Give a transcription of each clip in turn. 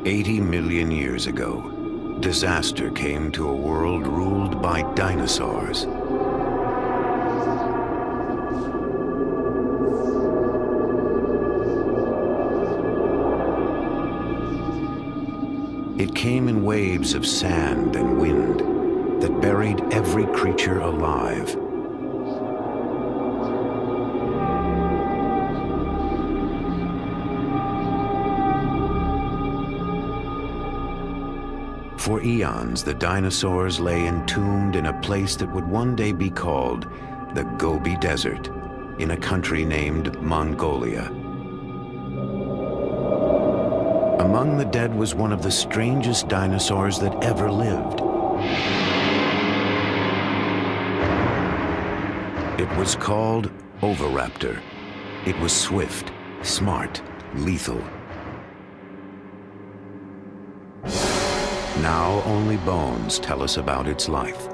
80 million years ago, disaster came to a world ruled by dinosaurs. It came in waves of sand and wind that buried every creature alive. For eons, the dinosaurs lay entombed in a place that would one day be called the Gobi Desert, in a country named Mongolia. Among the dead was one of the strangest dinosaurs that ever lived. It was called Oviraptor. It was swift, smart, lethal. Now only bones tell us about its life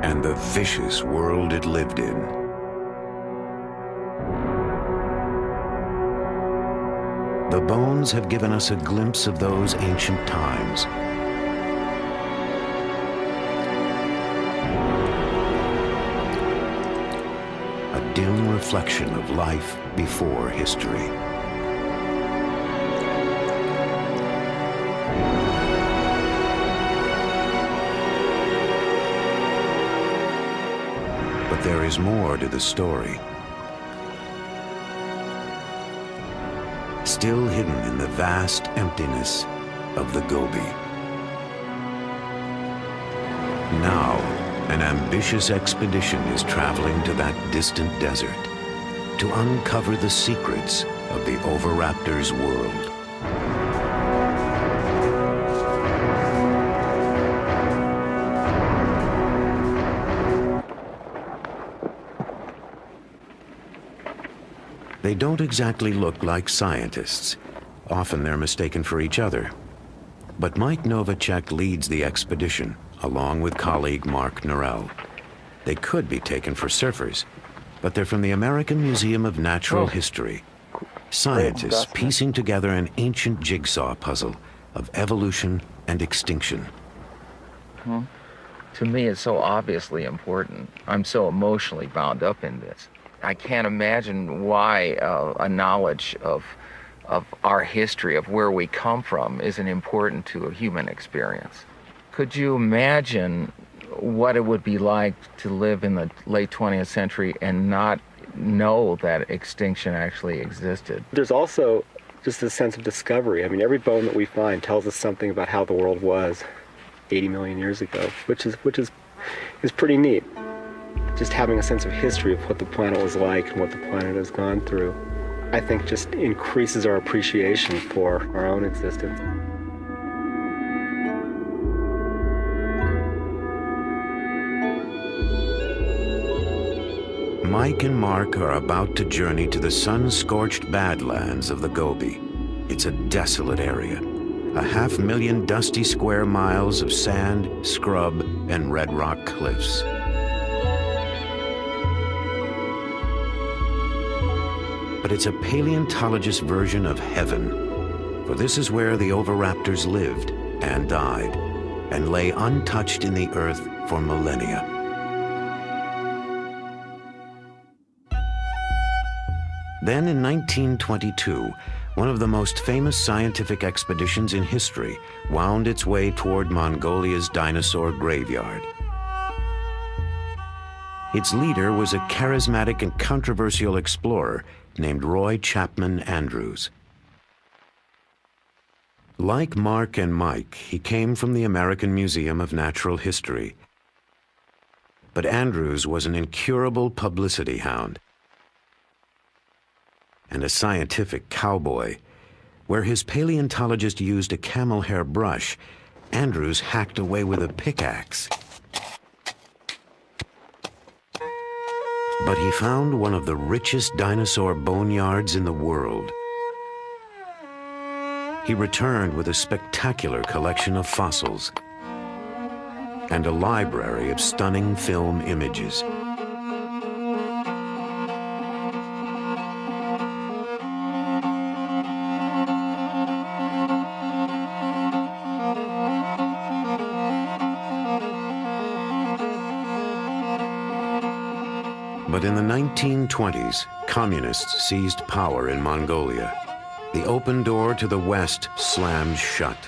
and the vicious world it lived in. The bones have given us a glimpse of those ancient times. A dim reflection of life before history. But there is more to the story. Still hidden in the vast emptiness of the Gobi. Now, an ambitious expedition is traveling to that distant desert to uncover the secrets of the Oviraptor's world. They don't exactly look like scientists. Often they're mistaken for each other. But Mike Novacek leads the expedition, along with colleague Mark Norell. They could be taken for surfers, but they're from the American Museum of Natural History. Scientists piecing together an ancient jigsaw puzzle of evolution and extinction. To me, it's so obviously important. I'm so emotionally bound up in this. I can't imagine why a knowledge of our history, of where we come from, isn't important to a human experience. Could you imagine what it would be like to live in the late 20th century and not know that extinction actually existed? There's also just a sense of discovery. I mean, every bone that we find tells us something about how the world was 80 million years ago, which is pretty neat. Just having a sense of history of what the planet was like and what the planet has gone through, I think just increases our appreciation for our own existence. Mike and Mark are about to journey to the sun-scorched badlands of the Gobi. It's a desolate area, 500,000 dusty square miles of sand, scrub, and red rock cliffs. But it's a paleontologist's version of heaven, for this is where the Oviraptors lived and died, and lay untouched in the earth for millennia. Then in 1922, one of the most famous scientific expeditions in history wound its way toward Mongolia's dinosaur graveyard. Its leader was a charismatic and controversial explorer named Roy Chapman Andrews. Like Mark and Mike, he came from the American Museum of Natural History. But Andrews was an incurable publicity hound and a scientific cowboy. Where his paleontologist used a camel hair brush, Andrews hacked away with a pickaxe. But he found one of the richest dinosaur boneyards in the world. He returned with a spectacular collection of fossils and a library of stunning film images. But in the 1920s, communists seized power in Mongolia. The open door to the west slammed shut.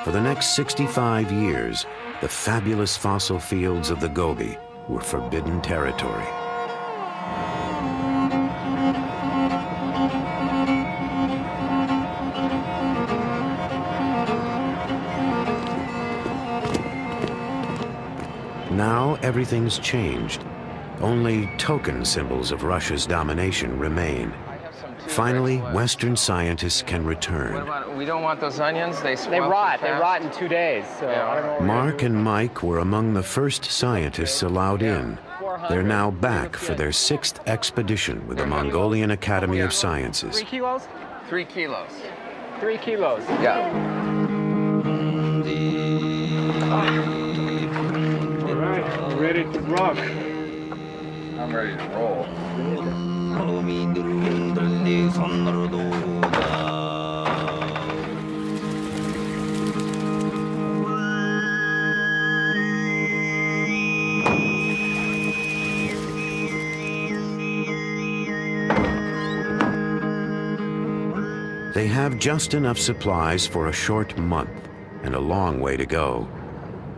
For the next 65 years, the fabulous fossil fields of the Gobi were forbidden territory. Now everything's changed. Only token symbols of Russia's domination remain. Finally, Western scientists can return. What about, we don't want those onions? They rot. They rot in 2 days. So Yeah. I don't know what we're Mark gonna and Mike were among the first scientists allowed in. They're now back for their 6th expedition with the Mongolian Academy of do. Sciences. 3 kilos? 3 kilos. 3 kilos. Yeah. All right, ready to rock. I'm ready to roll. They have just enough supplies for a short month and a long way to go,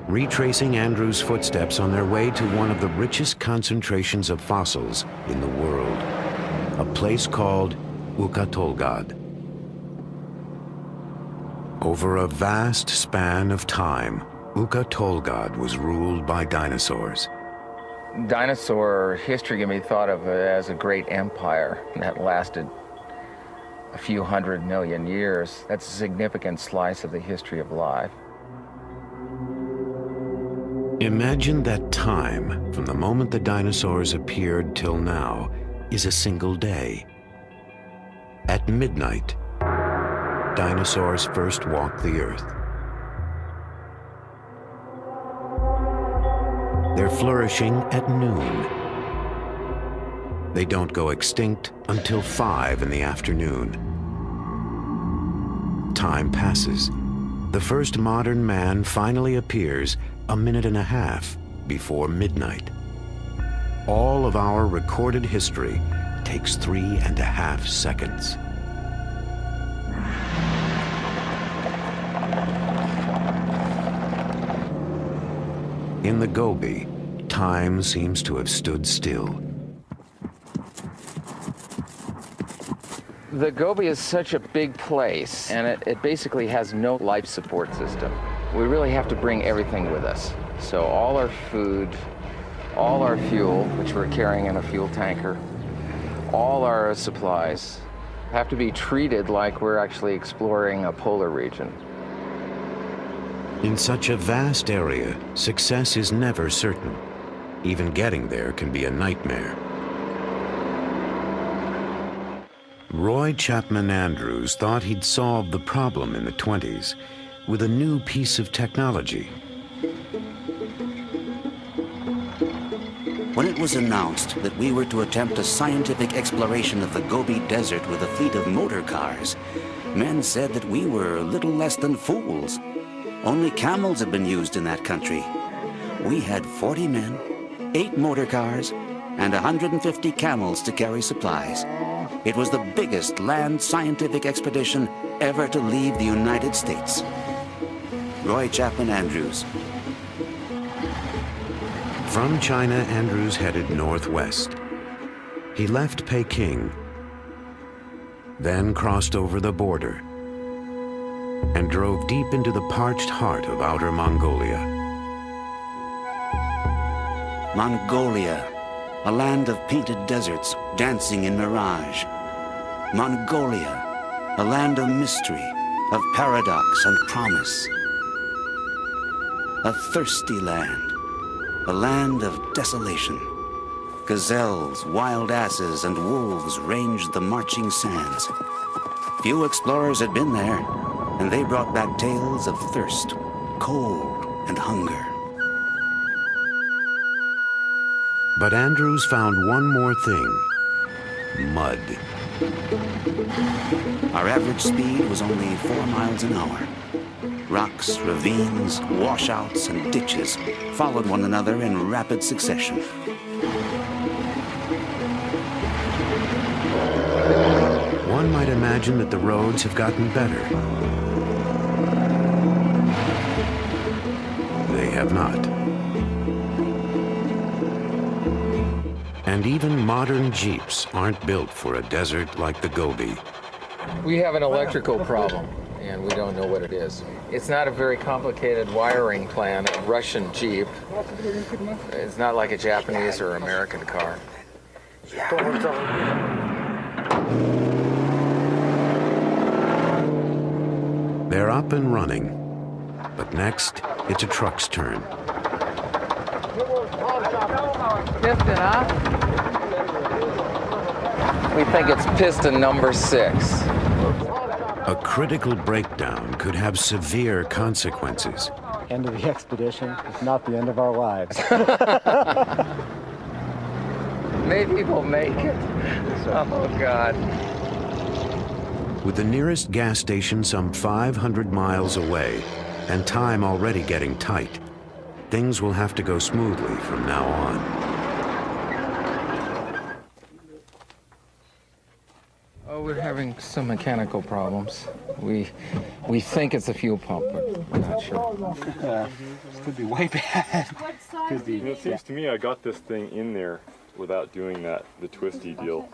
retracing Andrew's footsteps on their way to one of the richest concentrations of fossils in the world, a place called Ukatolgad. Over a vast span of time, Ukatolgad was ruled by dinosaurs. Dinosaur history can be thought of as a great empire that lasted a few 100 million years. That's a significant slice of the history of life. Imagine that time from the moment the dinosaurs appeared till now is a single day. At midnight, dinosaurs first walked the earth. They're flourishing at noon. They don't go extinct until 5 in the afternoon. Time passes. The first modern man finally appears a minute and a half before midnight. All of our recorded history takes 3.5 seconds. In the Gobi, time seems to have stood still. The Gobi is such a big place, and it basically has no life support system. We really have to bring everything with us. So all our food, all our fuel, which we're carrying in a fuel tanker, all our supplies have to be treated like we're actually exploring a polar region. In such a vast area, success is never certain. Even getting there can be a nightmare. Roy Chapman Andrews thought he'd solved the problem in the 20s with a new piece of technology. When it was announced that we were to attempt a scientific exploration of the Gobi Desert with a fleet of motor cars, men said that we were little less than fools. Only camels had been used in that country. We had 40 men, 8 motor cars, and 150 camels to carry supplies. It was the biggest land scientific expedition ever to leave the United States. Roy Chapman Andrews. From China, Andrews headed northwest. He left Peking, then crossed over the border, and drove deep into the parched heart of outer Mongolia. Mongolia, a land of painted deserts dancing in mirage. Mongolia, a land of mystery, of paradox and promise. A thirsty land, a land of desolation. Gazelles, wild asses, and wolves ranged the marching sands. Few explorers had been there, and they brought back tales of thirst, cold, and hunger. But Andrews found one more thing: mud. Our average speed was only 4 miles an hour. Rocks, ravines, washouts, and ditches followed one another in rapid succession. one might imagine that the roads have gotten better. They have not. And even modern Jeeps aren't built for a desert like the Gobi. We have an electrical problem, and we don't know what it is. It's not a very complicated wiring plan. A Russian Jeep. It's not like a Japanese or American car. They're up and running, but next, it's a truck's turn. We think it's piston number 6. A critical breakdown could have severe consequences. End of the expedition is not the end of our lives. Maybe we'll make it. Oh, God. With the nearest gas station some 500 miles away and time already getting tight, things will have to go smoothly from now on. Oh, we're having some mechanical problems. We think it's a fuel pump, but we're not sure. This could be way bad. Could be. It seems to me I got this thing in there without doing the twisty deal.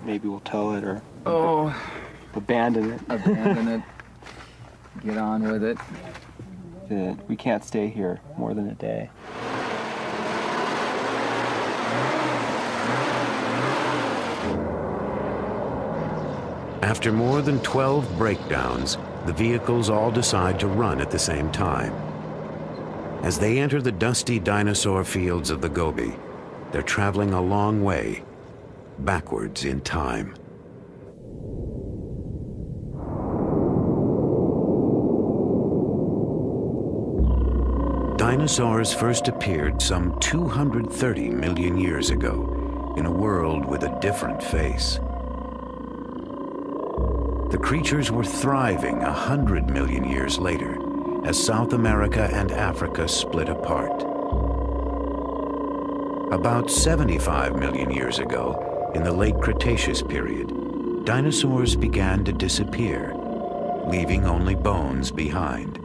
Maybe we'll tow it or Abandon it. Get on with it. We can't stay here more than a day. After more than 12 breakdowns, the vehicles all decide to run at the same time. As they enter the dusty dinosaur fields of the Gobi, they're traveling a long way, backwards in time. Dinosaurs first appeared some 230 million years ago in a world with a different face. The creatures were thriving 100 million years later as South America and Africa split apart. About 75 million years ago, in the late Cretaceous period, dinosaurs began to disappear, leaving only bones behind.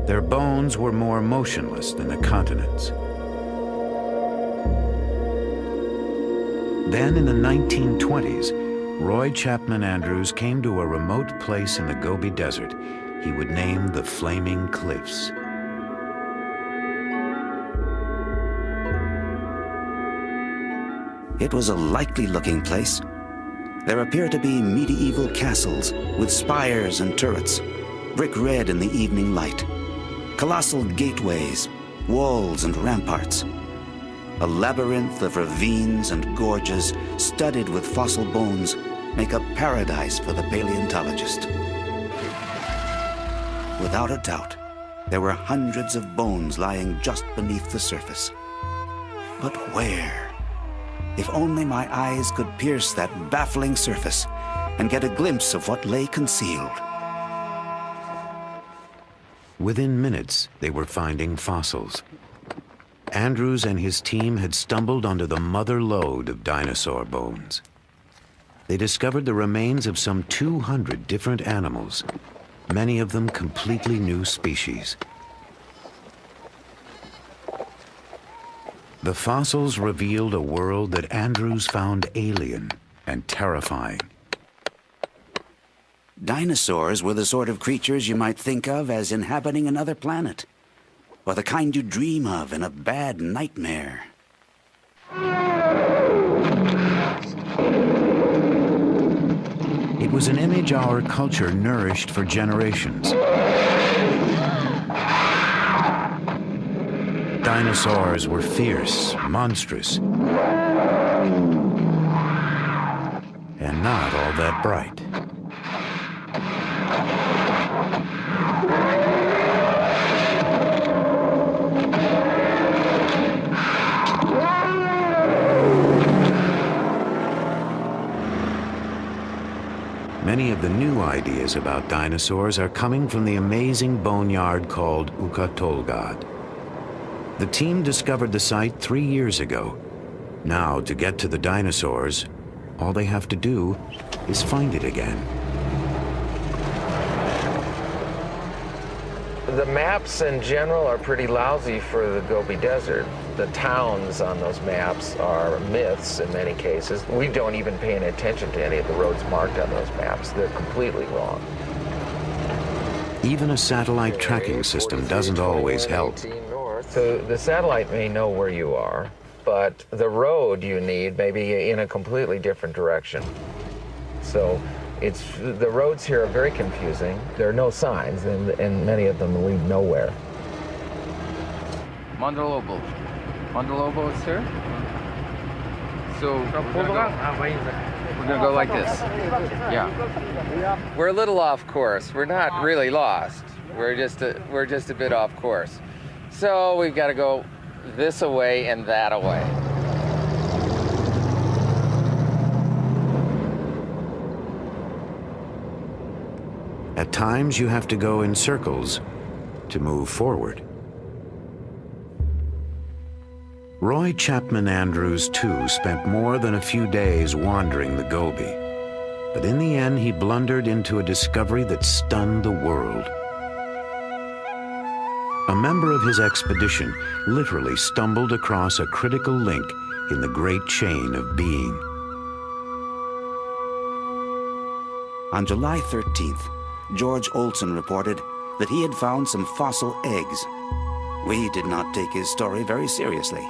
Their bones were more motionless than the continents. Then in the 1920s, Roy Chapman Andrews came to a remote place in the Gobi Desert he would name the Flaming Cliffs. It was a likely-looking place. There appeared to be medieval castles with spires and turrets, brick red in the evening light, colossal gateways, walls and ramparts. A labyrinth of ravines and gorges studded with fossil bones make a paradise for the paleontologist. Without a doubt, there were hundreds of bones lying just beneath the surface. But where? If only my eyes could pierce that baffling surface and get a glimpse of what lay concealed. Within minutes, they were finding fossils. Andrews and his team had stumbled onto the mother lode of dinosaur bones. They discovered the remains of some 200 different animals, many of them completely new species. The fossils revealed a world that Andrews found alien and terrifying. Dinosaurs were the sort of creatures you might think of as inhabiting another planet, or the kind you dream of in a bad nightmare. It was an image our culture nourished for generations. Dinosaurs were fierce, monstrous, and not all that bright. Many of the new ideas about dinosaurs are coming from the amazing boneyard called Ukatolgad. The team discovered the site 3 years ago, Now, to get to the dinosaurs, all they have to do is find it again. The maps in general are pretty lousy for the Gobi Desert. The towns on those maps are myths in many cases. We don't even pay any attention to any of the roads marked on those maps. They're completely wrong. Even a satellite tracking system doesn't always help. So the satellite may know where you are, but the road you need may be in a completely different direction. So the roads here are very confusing. There are no signs, and many of them lead nowhere. Mandalobo. Mandalobo is here. So we're gonna go like this. Yeah. We're a little off course. We're not really lost. We're just a bit off course. So we've got to go this away and that away. At times, you have to go in circles to move forward. Roy Chapman Andrews, too, spent more than a few days wandering the Gobi. But in the end, he blundered into a discovery that stunned the world. A member of his expedition literally stumbled across a critical link in the great chain of being. On July 13th, George Olson reported that he had found some fossil eggs. We did not take his story very seriously.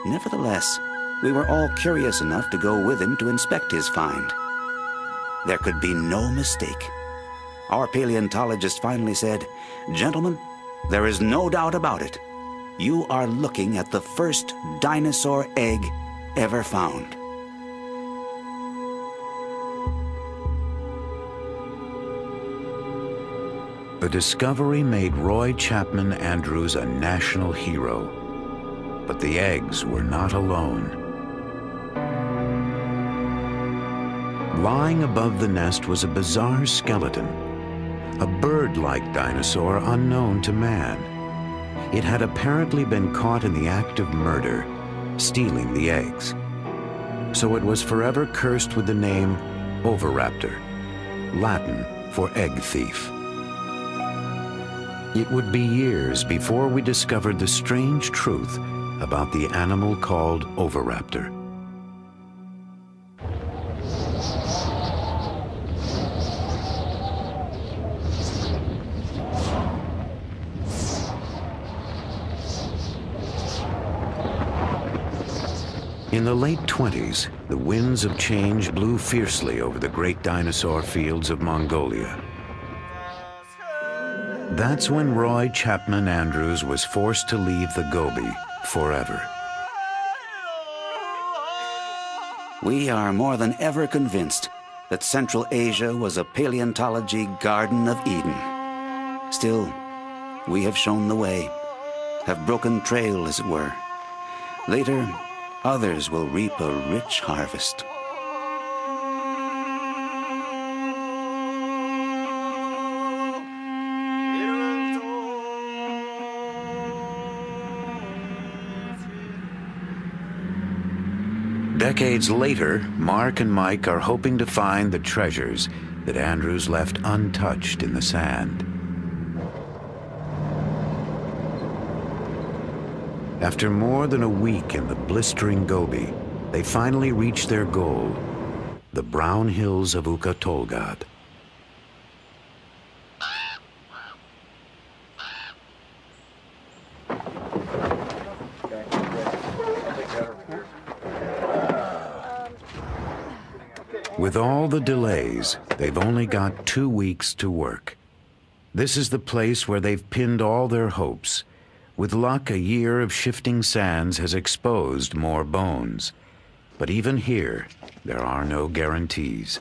Nevertheless, we were all curious enough to go with him to inspect his find. There could be no mistake. Our paleontologist finally said, "Gentlemen, there is no doubt about it. You are looking at the first dinosaur egg ever found." The discovery made Roy Chapman Andrews a national hero. But the eggs were not alone. Lying above the nest was a bizarre skeleton, a bird-like dinosaur unknown to man. It had apparently been caught in the act of murder, stealing the eggs. So it was forever cursed with the name Oviraptor, Latin for egg thief. It would be years before we discovered the strange truth about the animal called Oviraptor. In the late 20s, the winds of change blew fiercely over the great dinosaur fields of Mongolia. That's when Roy Chapman Andrews was forced to leave the Gobi forever. We are more than ever convinced that Central Asia was a paleontology Garden of Eden. Still, we have shown the way, have broken trail, as it were. Later, others will reap a rich harvest. Decades later, Mark and Mike are hoping to find the treasures that Andrews left untouched in the sand. After more than a week in the blistering Gobi, they finally reach their goal, the brown hills of Ukha-Tolgod. With all the delays, they've only got 2 weeks to work. This is the place where they've pinned all their hopes. With luck, a year of shifting sands has exposed more bones. But even here, there are no guarantees.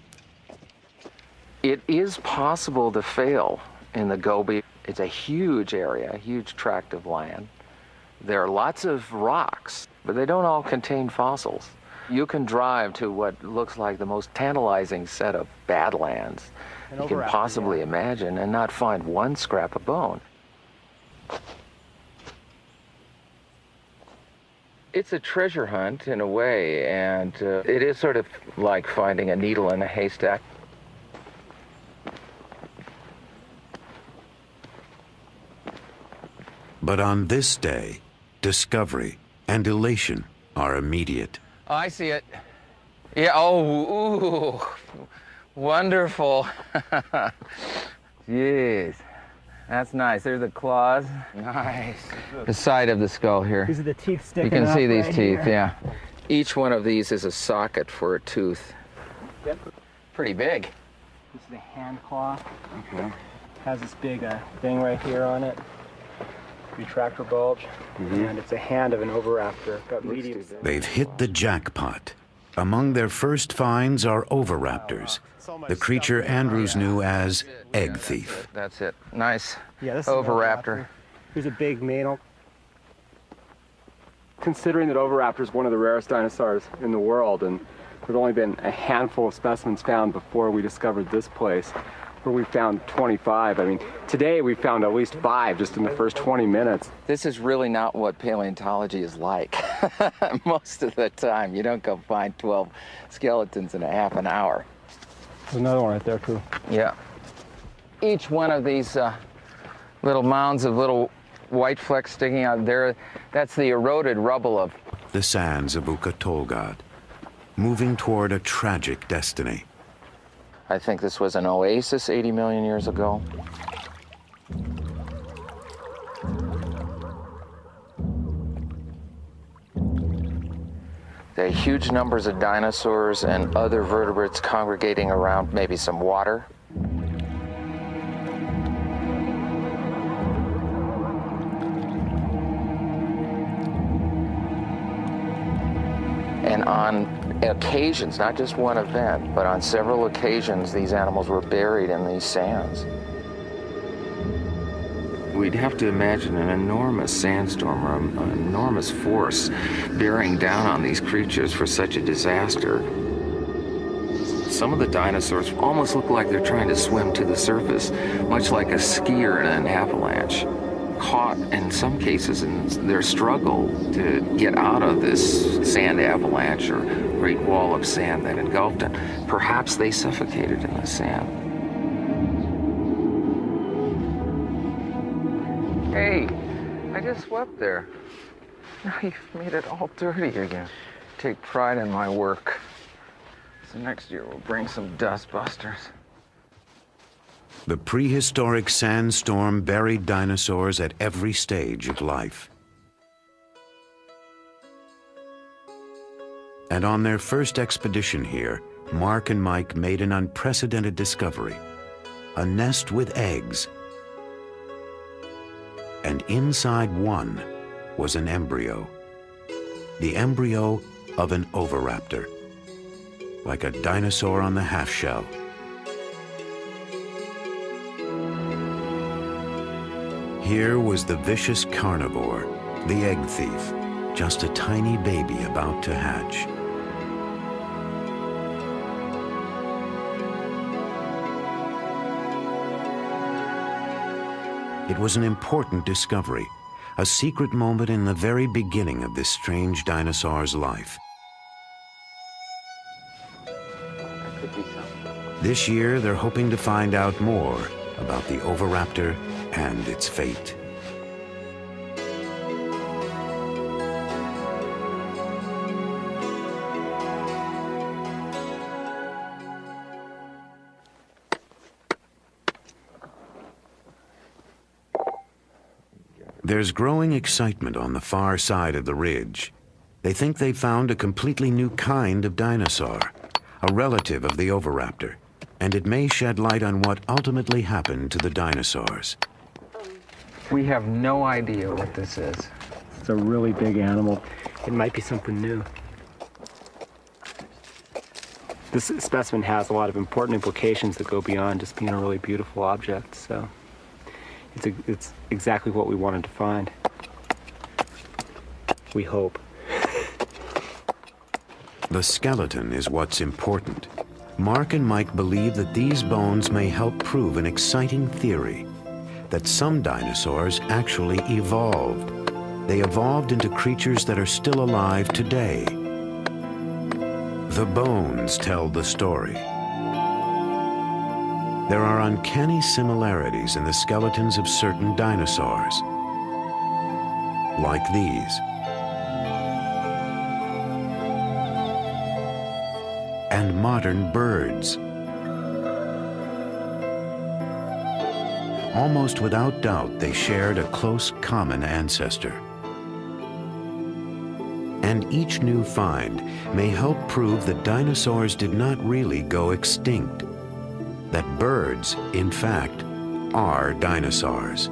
It is possible to fail in the Gobi. It's a huge area, a huge tract of land. There are lots of rocks, but they don't all contain fossils. You can drive to what looks like the most tantalizing set of badlands you can possibly imagine and not find one scrap of bone. It's a treasure hunt in a way, and it is sort of like finding a needle in a haystack. But on this day, discovery and elation are immediate. Oh, I see it. Yeah, oh, ooh, wonderful. Yes, that's nice. There's the claws. Nice. The side of the skull here. These are the teeth sticking You can up see these right teeth, here. yeah. Each one of these is a socket for a tooth. Yep. Pretty big. This is the hand claw. Okay. Has this big thing right here on it. Retractor bulge. And it's a hand of an oviraptor. Got medium. They've hit the jackpot. Among their first finds are oviraptors, the creature Andrews knew as egg thief. That's it. Nice. Yeah, this is an Oviraptor. Here's a big male. Considering that Oviraptor is one of the rarest dinosaurs in the world, and there'd only been a handful of specimens found before we discovered this place, where we found 25. I mean, today we found at least 5 just in the first 20 minutes. This is really not what paleontology is like. Most of the time, you don't go find 12 skeletons in a half an hour. There's another one right there, too. Yeah. Each one of these little mounds of little white flecks sticking out there, that's the eroded rubble of The sands of Ukatolgad, moving toward a tragic destiny. I think this was an oasis 80 million years ago. There are huge numbers of dinosaurs and other vertebrates congregating around maybe some water. And on occasions, not just one event, but on several occasions, these animals were buried in these sands. We'd have to imagine an enormous sandstorm or an enormous force bearing down on these creatures for such a disaster. Some of the dinosaurs almost look like they're trying to swim to the surface, much like a skier in an avalanche, caught in some cases in their struggle to get out of this sand avalanche or great wall of sand that engulfed them. Perhaps they suffocated in the sand. Hey, I just swept there. Now you've made it all dirty again. Take pride in my work. So next year we'll bring some dust busters. The prehistoric sandstorm buried dinosaurs at every stage of life. And on their first expedition here, Mark and Mike made an unprecedented discovery: a nest with eggs. And inside one was an embryo. The embryo of an oviraptor, like a dinosaur on the half-shell. Here was the vicious carnivore, the egg thief, just a tiny baby about to hatch. It was an important discovery, a secret moment in the very beginning of this strange dinosaur's life. This year, they're hoping to find out more about the oviraptor and its fate. There's growing excitement on the far side of the ridge. They think they found a completely new kind of dinosaur, a relative of the oviraptor, and it may shed light on what ultimately happened to the dinosaurs. We have no idea what this is. It's a really big animal. It might be something new. This specimen has a lot of important implications that go beyond just being a really beautiful object, so it's exactly what we wanted to find. We hope. The skeleton is what's important. Mark and Mike believe that these bones may help prove an exciting theory, that some dinosaurs actually evolved they evolved into creatures that are still alive today. The bones tell the story. There are uncanny similarities in the skeletons of certain dinosaurs, like these. And modern birds. Almost without doubt, they shared a close common ancestor. And each new find may help prove that dinosaurs did not really go extinct, that birds, in fact, are dinosaurs.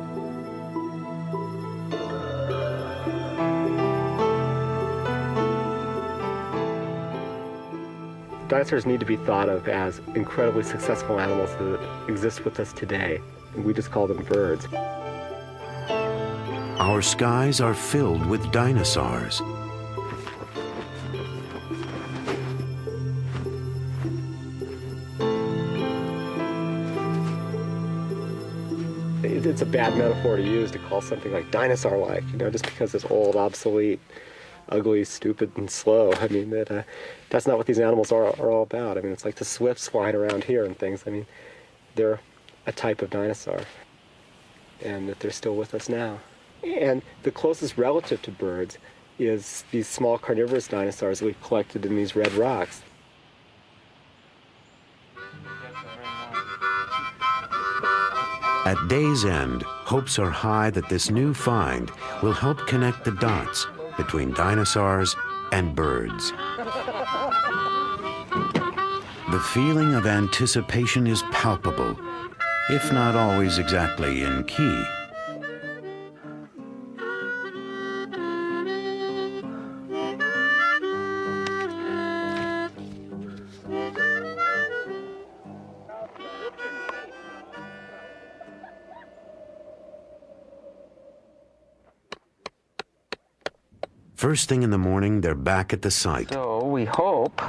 Dinosaurs need to be thought of as incredibly successful animals that exist with us today. We just call them birds. Our skies are filled with dinosaurs. It's a bad metaphor to use to call something like dinosaur-like, you know, just because it's old, obsolete, ugly, stupid, and slow. I mean, that's not what these animals are all about. I mean, it's like the swifts flying around here and things. I mean, they're a type of dinosaur, and that they're still with us now. And the closest relative to birds is these small carnivorous dinosaurs that we've collected in these red rocks. At day's end, hopes are high that this new find will help connect the dots between dinosaurs and birds. The feeling of anticipation is palpable, if not always exactly in key. First thing in the morning, they're back at the site. So we hope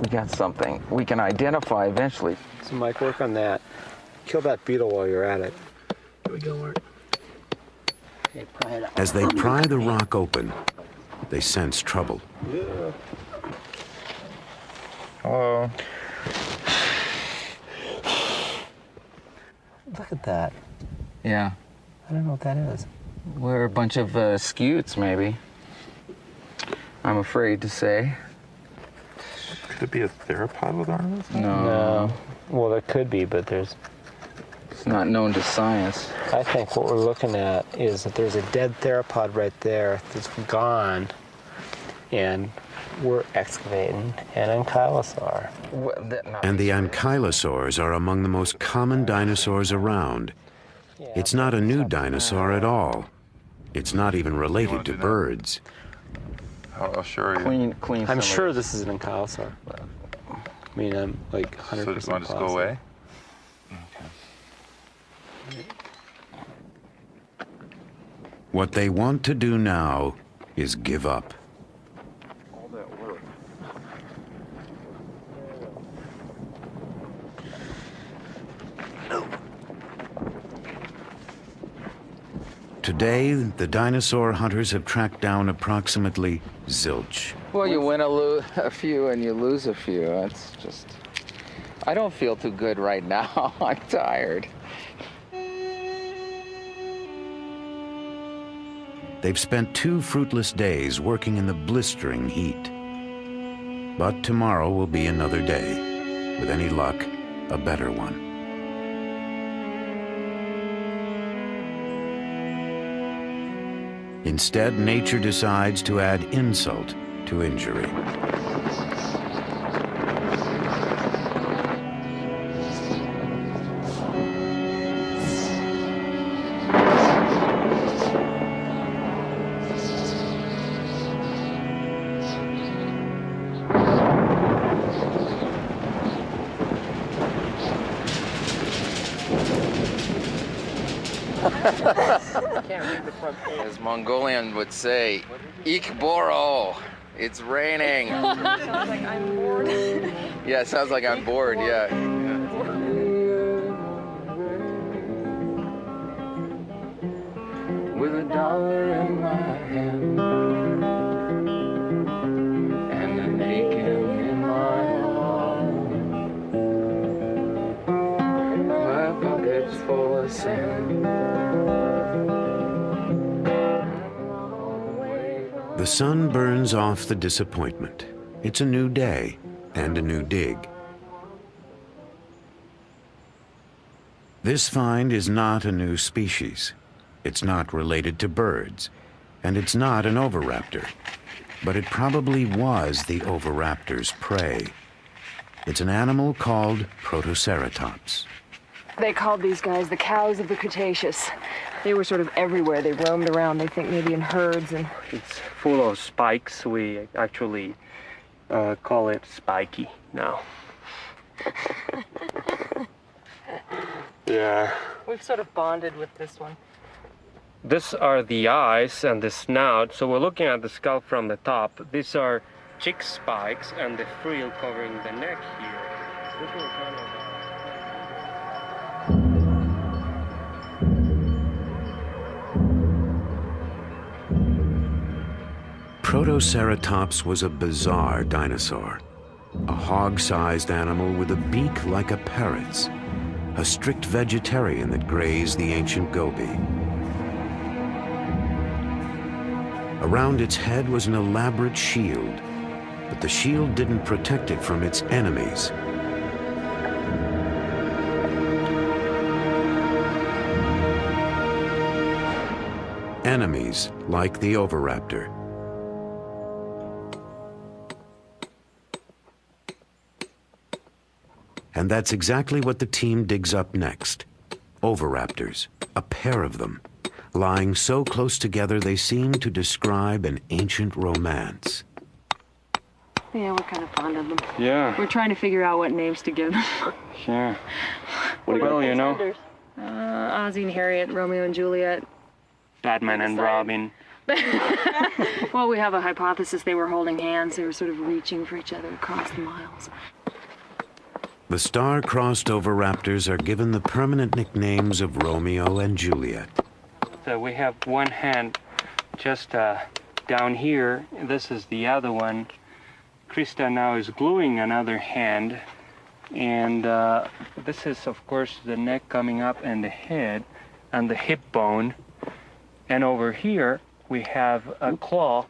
we got something we can identify eventually. So Mike, work on that. Kill that beetle while you're at it. Here we go, Art. Okay, pry it out. As they pry the rock open, they sense trouble. Yeah. Hello. Look at that. Yeah. I don't know what that is. We're a bunch of scutes, maybe. I'm afraid to say. Could it be a theropod with arms? No. Well, there could be, but there's... It's not known to science. I think what we're looking at is that there's a dead theropod right there that's gone, and we're excavating an ankylosaur. And the ankylosaurs are among the most common dinosaurs around. It's not a new dinosaur at all. It's not even related to birds. I'll show you. Clean. I'm sure this is an ankylosaur. I mean, I'm like 100% So do you want to just go away? Okay. What they want to do now is give up. All that work. Today, the dinosaur hunters have tracked down approximately zilch. Well, you win a few and you lose a few. It's just... I don't feel too good right now. I'm tired. They've spent 2 fruitless days working in the blistering heat. But tomorrow will be another day. With any luck, a better one. Instead, nature decides to add insult to injury. As Mongolian would say, Ik boro, it's raining. Sounds like I'm bored. Yeah, it sounds like I'm bored, yeah. With $1 in my The sun burns off the disappointment. It's a new day and a new dig. This find is not a new species. It's not related to birds, and it's not an oviraptor. But it probably was the oviraptor's prey. It's an animal called Protoceratops. They called these guys the cows of the Cretaceous. They were sort of everywhere. They roamed around, they think maybe in herds. And it's full of spikes. We actually call it spiky now. Yeah. we've sort of bonded with this one. These are the eyes and the snout. So we're looking at the skull from the top. These are cheek spikes and the frill covering the neck here. This one kind of Protoceratops was a bizarre dinosaur, a hog-sized animal with a beak like a parrot's, a strict vegetarian that grazed the ancient Gobi. Around its head was an elaborate shield, but the shield didn't protect it from its enemies. Enemies like the oviraptor. And that's exactly what the team digs up next. Oviraptors, a pair of them, lying so close together they seem to describe an ancient romance. Yeah, we're kind of fond of them. Yeah. We're trying to figure out what names to give them. Sure. Well, you know. Ozzie and Harriet, Romeo and Juliet. Batman and Robin. Well, we have a hypothesis they were holding hands. They were sort of reaching for each other across the miles. The star-crossed oviraptors are given the permanent nicknames of Romeo and Juliet. So we have one hand just down here. This is the other one. Krista now is gluing another hand. And this is, of course, the neck coming up and the head and the hip bone. And over here, we have a claw.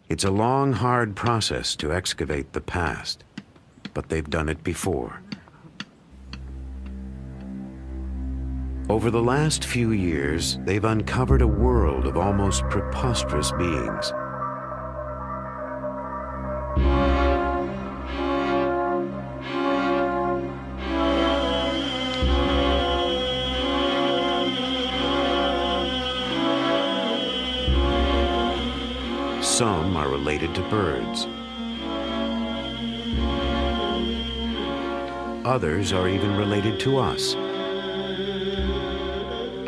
It's a long, hard process to excavate the past, but they've done it before. Over the last few years, they've uncovered a world of almost preposterous beings. Some are related to birds. Others are even related to us.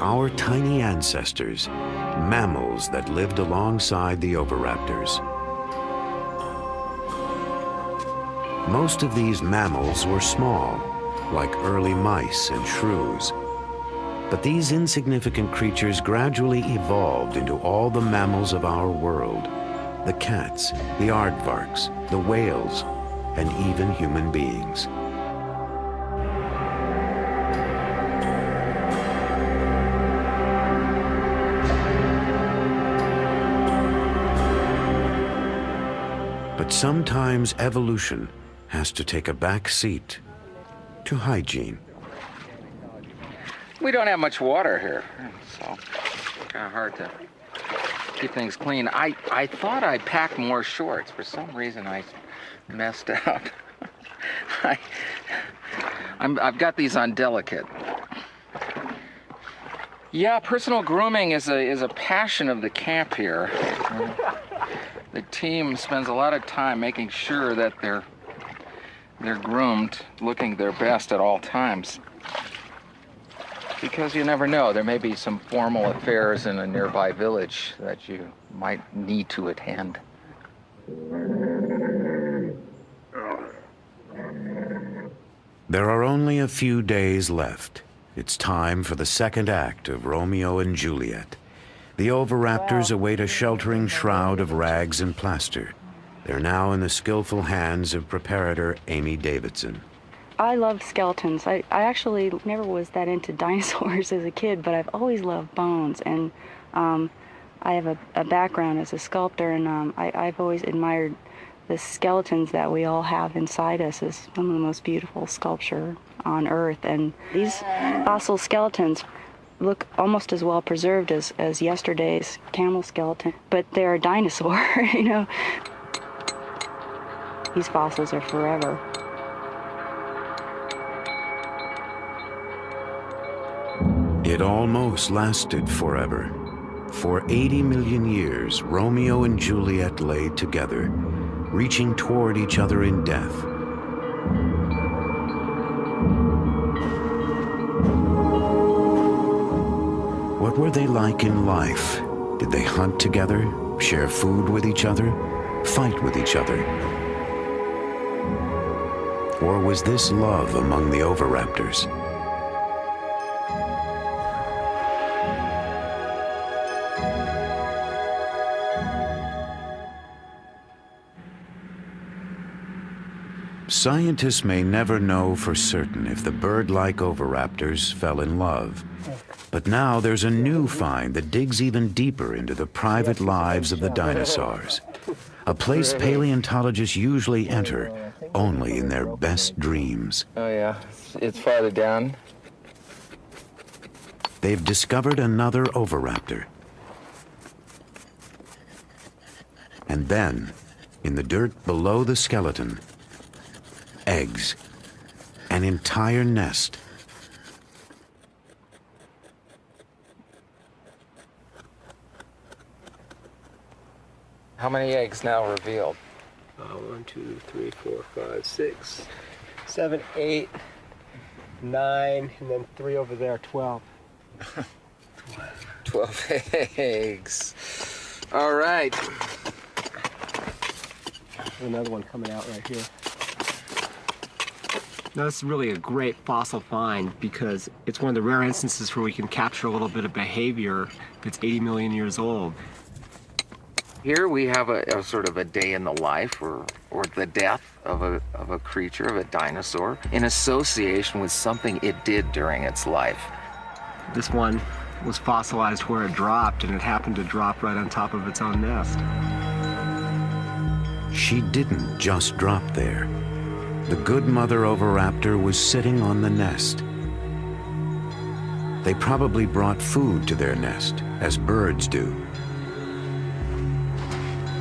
Our tiny ancestors, mammals that lived alongside the oviraptors. Most of these mammals were small, like early mice and shrews. But these insignificant creatures gradually evolved into all the mammals of our world. The cats, the aardvarks, the whales, and even human beings. But sometimes evolution has to take a back seat to hygiene. We don't have much water here, so it's kind of hard to keep things clean. I thought I packed more shorts. For some reason, I messed up. I've got these on delicate. Yeah, personal grooming is a passion of the camp here. The team spends a lot of time making sure that they're groomed, looking their best at all times. Because you never know, there may be some formal affairs in a nearby village that you might need to attend. There are only a few days left. It's time for the second act of Romeo and Juliet. The oviraptors await a sheltering shroud of rags and plaster. They're now in the skillful hands of preparator Amy Davidson. I love skeletons. I actually never was that into dinosaurs as a kid, but I've always loved bones. And I have a background as a sculptor, and I've always admired the skeletons that we all have inside us as some of the most beautiful sculpture on Earth. And these fossil skeletons look almost as well preserved as yesterday's camel skeleton, but they're a dinosaur, you know. These fossils are forever. It almost lasted forever. For 80 million years, Romeo and Juliet lay together, reaching toward each other in death. What were they like in life? Did they hunt together, share food with each other, fight with each other? Or was this love among the oviraptors? Scientists may never know for certain if the bird-like oviraptors fell in love. But now there's a new find that digs even deeper into the private lives of the dinosaurs. A place paleontologists usually enter only in their best dreams. Oh yeah, it's farther down. They've discovered another oviraptor. And then, in the dirt below the skeleton, eggs, an entire nest. How many eggs now revealed? 1, 2, 3, 4, 5, 6, 7, 8, 9, and then 3 over there, 12. 12 eggs. All right. There's another one coming out right here. Now, this is really a great fossil find because it's one of the rare instances where we can capture a little bit of behavior that's 80 million years old. Here we have a sort of a day in the life or the death of a creature, of a dinosaur, in association with something it did during its life. This one was fossilized where it dropped, and it happened to drop right on top of its own nest. She didn't just drop there. The good mother oviraptor was sitting on the nest. They probably brought food to their nest, as birds do.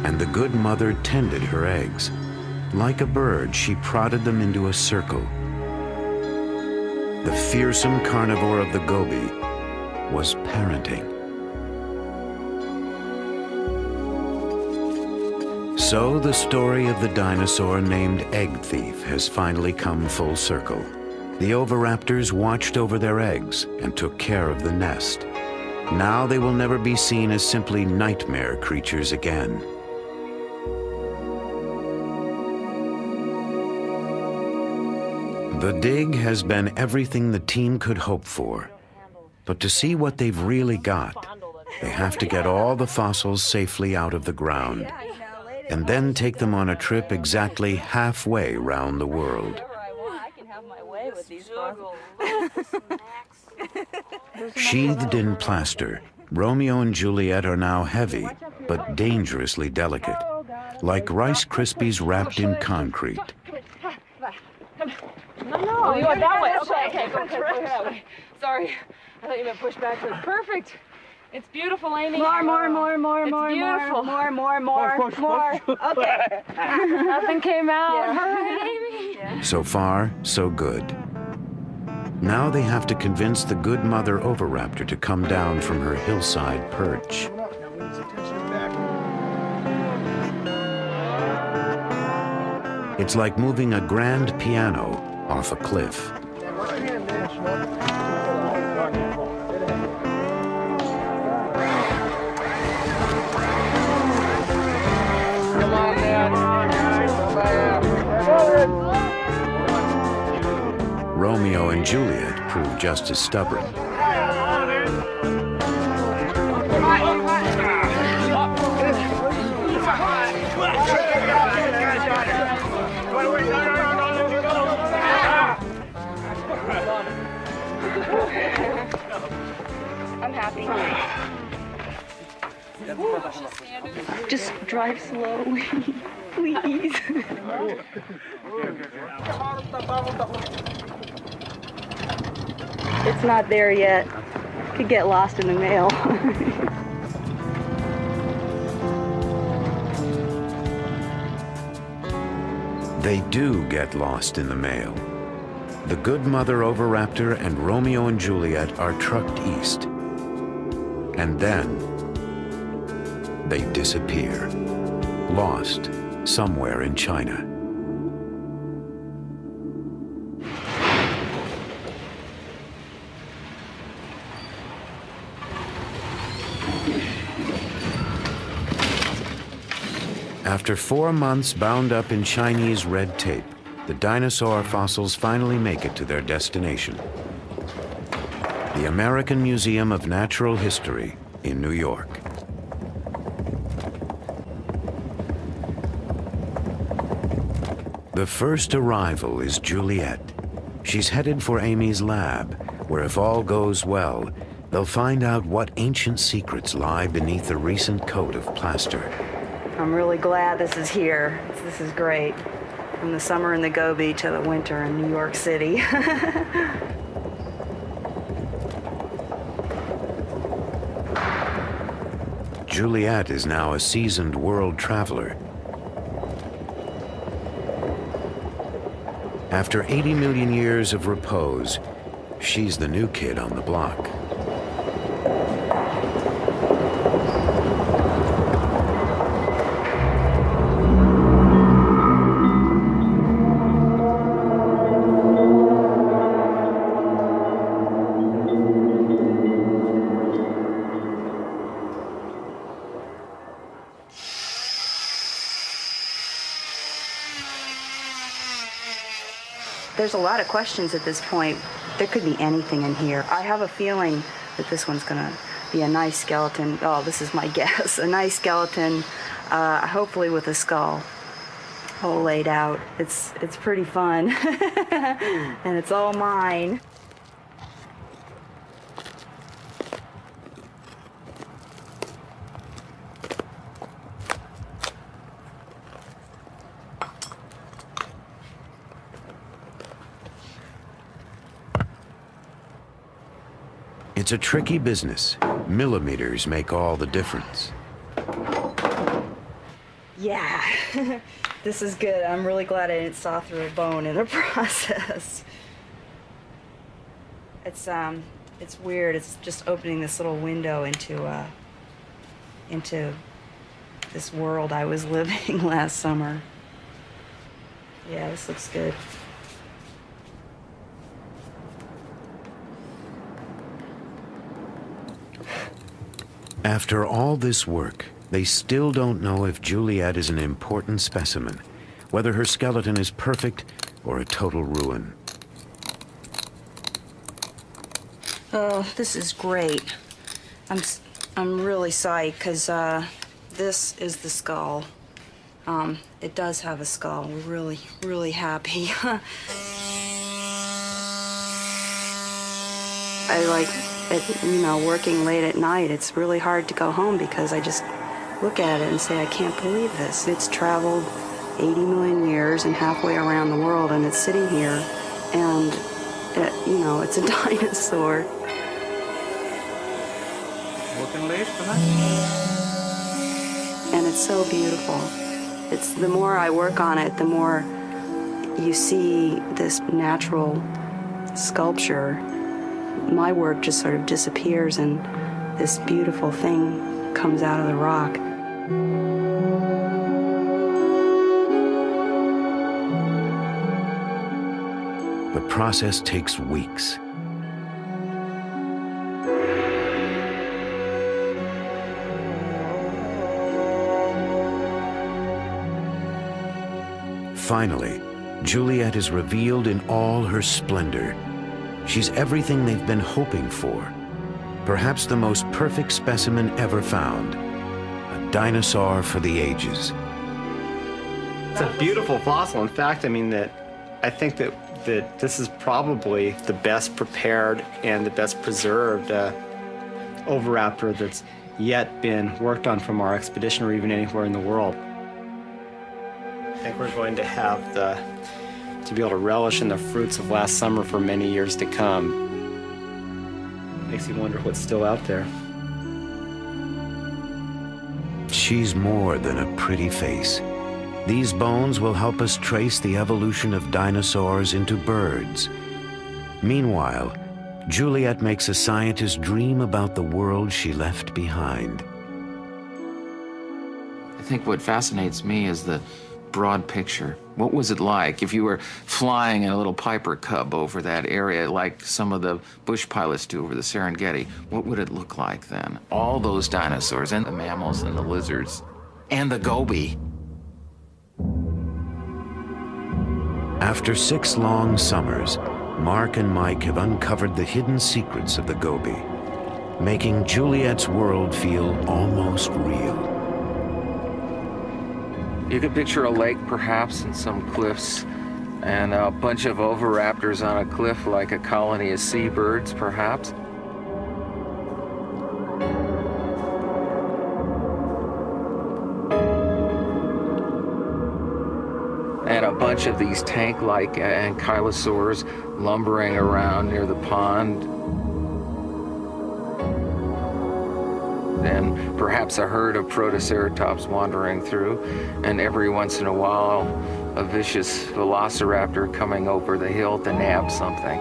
And the good mother tended her eggs. Like a bird, she prodded them into a circle. The fearsome carnivore of the Gobi was parenting. So the story of the dinosaur named Egg Thief has finally come full circle. The oviraptors watched over their eggs and took care of the nest. Now they will never be seen as simply nightmare creatures again. The dig has been everything the team could hope for. But to see what they've really got, they have to get all the fossils safely out of the ground, and then take them on a trip exactly halfway round the world. Sheathed in plaster, Romeo and Juliet are now heavy, but dangerously delicate, like Rice Krispies wrapped in concrete. No, you went that way. Okay, go that way. Sorry, I thought you meant push back. Perfect. It's beautiful, Amy. More. Okay. Nothing came out. Yeah. All right, Amy. Yeah. So far, so good. Now they have to convince the good mother oviraptor to come down from her hillside perch. It's like moving a grand piano off a cliff. Romeo and Juliet prove just as stubborn. I'm happy. Just drive slowly, please. It's not there yet. Could get lost in the mail. They do get lost in the mail. The good mother oviraptor and Romeo and Juliet are trucked east. And then they disappear, lost somewhere in China. After 4 months bound up in Chinese red tape, the dinosaur fossils finally make it to their destination. The American Museum of Natural History in New York. The first arrival is Juliet. She's headed for Amy's lab, where if all goes well, they'll find out what ancient secrets lie beneath the recent coat of plaster. I'm really glad this is here. This is great. From the summer in the Gobi to the winter in New York City. Juliet is now a seasoned world traveler. After 80 million years of repose, she's the new kid on the block. There's a lot of questions at this point. There could be anything in here. I have a feeling that this one's gonna be a nice skeleton. Oh, this is my guess. A nice skeleton, hopefully with a skull all laid out. It's pretty fun. And it's all mine. It's a tricky business. Millimeters make all the difference. Yeah, this is good. I'm really glad I didn't saw through a bone in the process. It's weird. It's just opening this little window into this world I was living last summer. Yeah, this looks good. After all this work, they still don't know if Juliet is an important specimen, whether her skeleton is perfect or a total ruin. Oh, this is great. I'm really psyched because this is the skull. It does have a skull. We're really, really happy. I like it, you know, working late at night. It's really hard to go home because I just look at it and say, I can't believe this. It's traveled 80 million years and halfway around the world, and it's sitting here, and you know, it's a dinosaur. Working late for that? And it's so beautiful. It's the more I work on it, the more you see this natural sculpture. My work just sort of disappears and this beautiful thing comes out of the rock. The process takes weeks. Finally, Juliet is revealed in all her splendor. She's everything they've been hoping for. Perhaps the most perfect specimen ever found. A dinosaur for the ages. It's a beautiful fossil. In fact, I mean, I think that this is probably the best prepared and the best preserved oviraptor that's yet been worked on from our expedition or even anywhere in the world. I think we're going to have to be able to relish in the fruits of last summer for many years to come. Makes you wonder what's still out there. She's more than a pretty face. These bones will help us trace the evolution of dinosaurs into birds. Meanwhile, Juliet makes a scientist dream about the world she left behind. I think what fascinates me is the broad picture. What was it like if you were flying in a little Piper Cub over that area like some of the bush pilots do over the Serengeti? What would it look like then? All those dinosaurs and the mammals and the lizards and the Gobi. After 6 long summers, Mark and Mike have uncovered the hidden secrets of the Gobi, making Juliet's world feel almost real. You could picture a lake perhaps and some cliffs and a bunch of oviraptors on a cliff like a colony of seabirds perhaps. And a bunch of these tank-like ankylosaurs lumbering around near the pond. And perhaps a herd of protoceratops wandering through, and every once in a while a vicious velociraptor coming over the hill to nab something.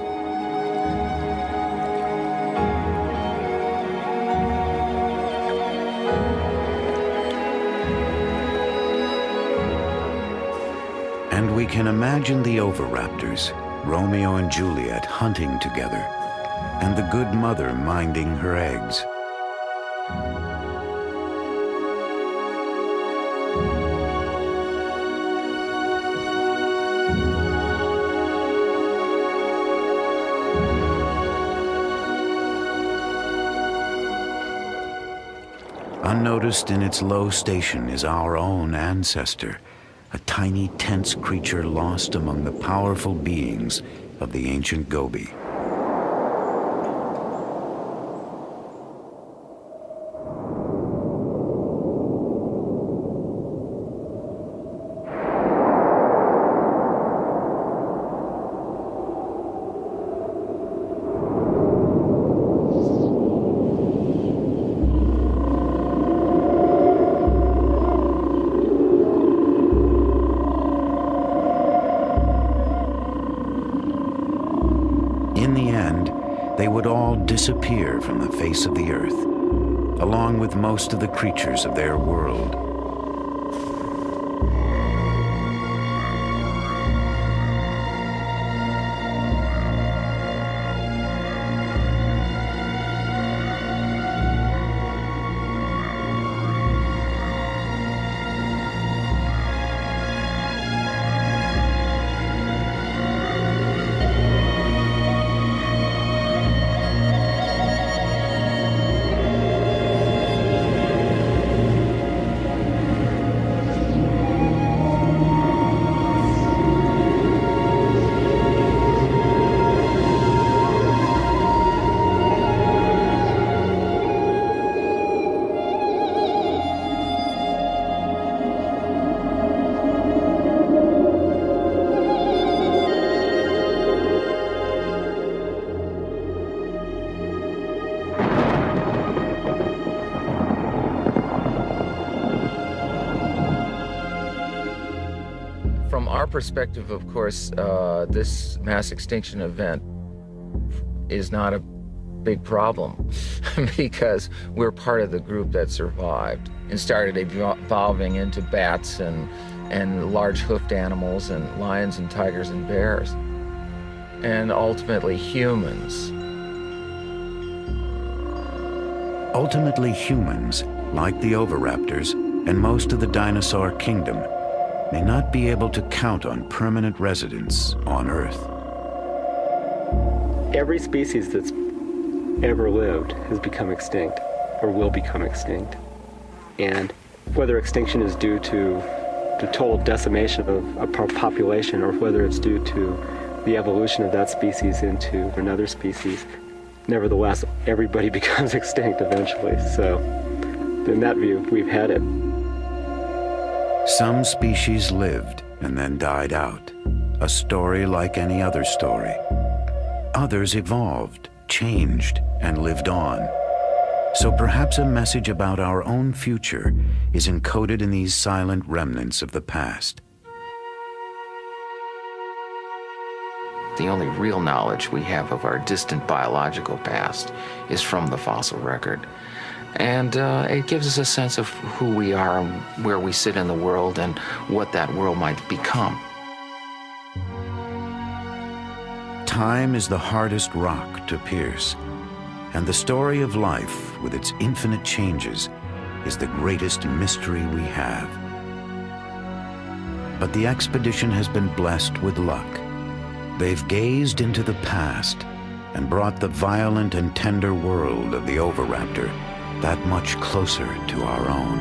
And we can imagine the oviraptors, Romeo and Juliet hunting together, and the good mother minding her eggs. Unnoticed in its low station is our own ancestor, a tiny, tense creature lost among the powerful beings of the ancient Gobi. Disappear from the face of the earth, along with most of the creatures of their world. From our perspective, of course, this mass extinction event is not a big problem because we're part of the group that survived and started evolving into bats and large hoofed animals and lions and tigers and bears, and ultimately humans. Ultimately humans, like the oviraptors and most of the dinosaur kingdom, may not be able to count on permanent residence on Earth. Every species that's ever lived has become extinct or will become extinct. And whether extinction is due to the total decimation of a population or whether it's due to the evolution of that species into another species, nevertheless, everybody becomes extinct eventually. So in that view, we've had it. Some species lived and then died out, a story like any other story. Others evolved, changed, and lived on. So perhaps a message about our own future is encoded in these silent remnants of the past. The only real knowledge we have of our distant biological past is from the fossil record. And it gives us a sense of who we are and where we sit in the world and what that world might become. Time is the hardest rock to pierce, and the story of life, with its infinite changes, is the greatest mystery we have. But the expedition has been blessed with luck. They've gazed into the past and brought the violent and tender world of the oviraptor that much closer to our own.